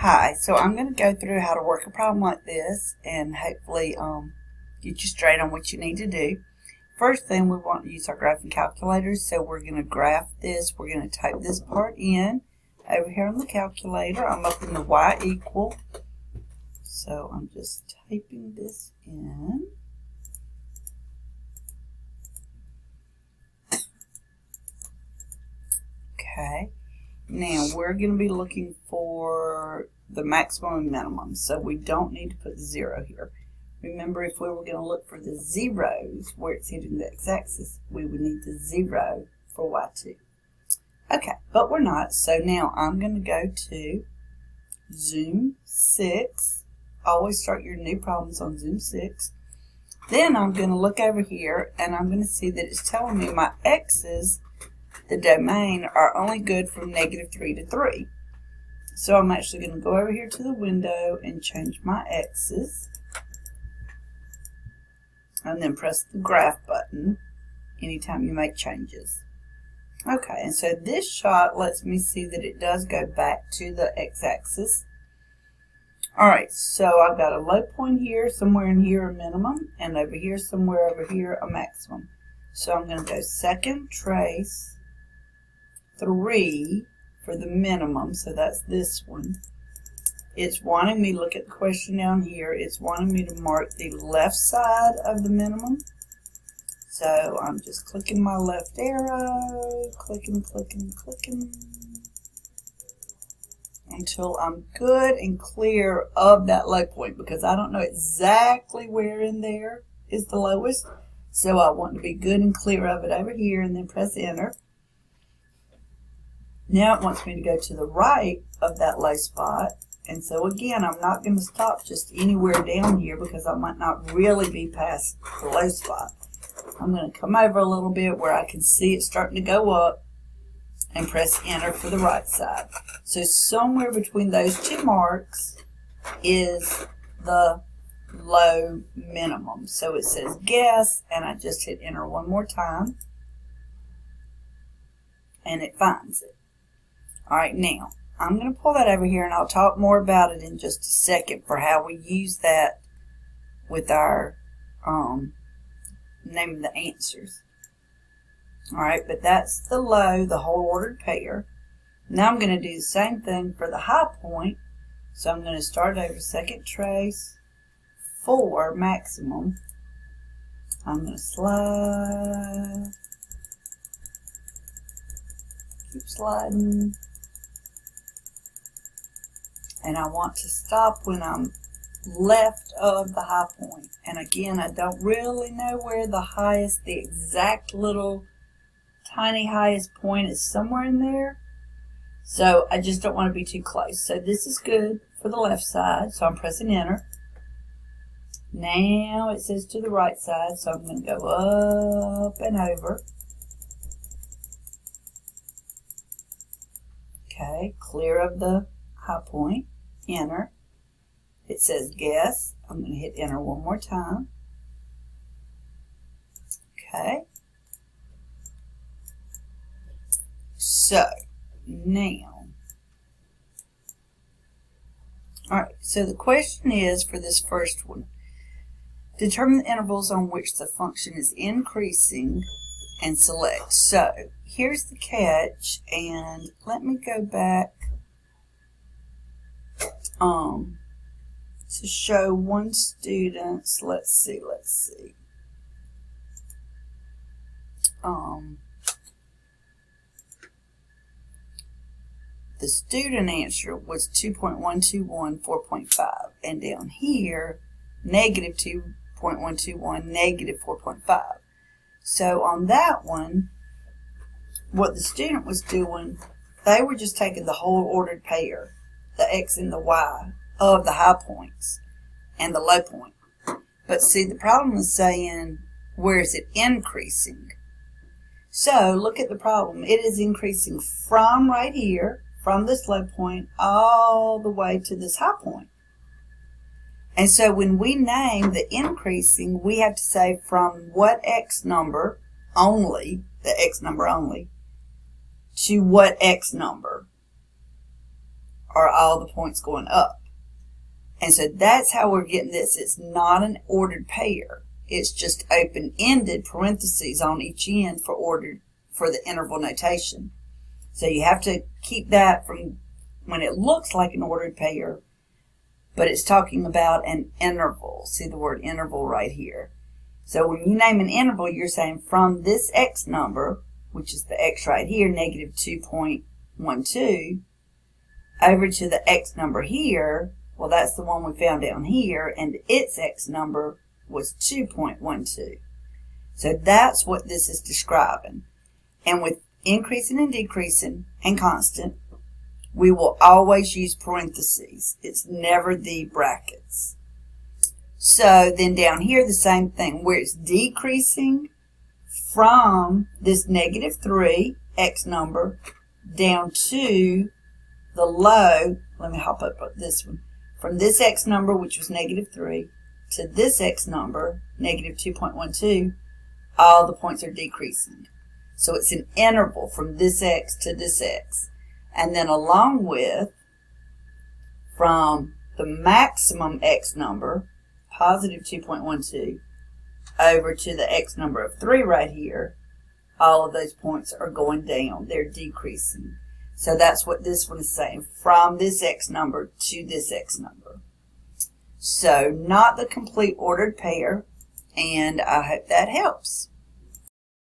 Hi, so I'm going to go through how to work a problem like this and hopefully get you straight on what you need to do. First thing, we want to use our graphing calculators, so we're going to graph this. We're going to type this part in over here on the calculator. I'm up in the y equal, so I'm just typing this in. Okay. Now we're going to be looking for the maximum and minimum, so we don't need to put 0 here. Remember, if we were going to look for the zeros where it's hitting the x-axis, we would need the 0 for y2. Okay, but we're not, so now I'm going to go to Zoom 6. Always start your new problems on Zoom 6. Then I'm going to look over here, and I'm going to see that it's telling me my x's, the domain, are only good from -3 to 3. So I'm actually going to go over here to the window and change my x's. And then press the graph button anytime you make changes. Okay, and so this shot lets me see that it does go back to the x-axis. Alright, so I've got a low point here, somewhere in here a minimum, and over here, somewhere over here a maximum. So I'm going to go second trace 3 for the minimum, so that's this one. It's wanting me, look at the question down here, it's wanting me to mark the left side of the minimum. So I'm just clicking my left arrow, clicking, clicking, clicking, until I'm good and clear of that low point, because I don't know exactly where in there is the lowest. So I want to be good and clear of it over here, and then press enter. Now it wants me to go to the right of that low spot. And so again, I'm not going to stop just anywhere down here because I might not really be past the low spot. I'm going to come over a little bit where I can see it starting to go up and press enter for the right side. So somewhere between those two marks is the low minimum. So it says guess, and I just hit enter one more time, and it finds it. All right, now I'm going to pull that over here, and I'll talk more about it in just a second for how we use that with our naming the answers. All right, but that's the low, the whole ordered pair. Now I'm going to do the same thing for the high point. So I'm going to start over second trace 4 maximum. I'm going to slide, keep sliding. And I want to stop when I'm left of the high point. And again, I don't really know where the highest, the exact little tiny highest point is, somewhere in there. So I just don't want to be too close. So this is good for the left side, so I'm pressing enter. Now it says to the right side, so I'm going to go up and over. Okay, clear of the high point. Enter. It says guess. I'm going to hit enter one more time. Okay. So now, alright, so the question is for this first one, determine the intervals on which the function is increasing and select. So here's the catch, and let me go back to show one student. Let's see. The student answer was 2.121, 4.5, and down here, negative 2.121, negative 4.5. So on that one, what the student was doing, they were just taking the whole ordered pair, the x and the y, of the high points and the low point. But see, the problem is saying, where is it increasing? So look at the problem. It is increasing from right here, from this low point, all the way to this high point. And so when we name the increasing, we have to say from what x number only, the x number only, to what x number. are all the points going up. And so that's how we're getting this. It's not an ordered pair. It's just open-ended parentheses on each end for the interval notation. So you have to keep that from when it looks like an ordered pair, but it's talking about an interval. See the word interval right here. So when you name an interval, you're saying from this x number, which is the x right here, negative 2.12, over to the x number here. Well, that's the one we found down here, and its x number was 2.12. So that's what this is describing. And with increasing and decreasing and constant, we will always use parentheses. It's never the brackets. So then down here, the same thing, where it's decreasing from this negative 3 x number down to the low, let me hop up this one, from this x number, which was negative 3, to this x number, negative 2.12, all the points are decreasing. So it's an interval from this x to this x. And then along with, from the maximum x number, positive 2.12, over to the x number of 3 right here, all of those points are going down. They're decreasing. So that's what this one is saying, from this x number to this x number. So not the complete ordered pair, and I hope that helps.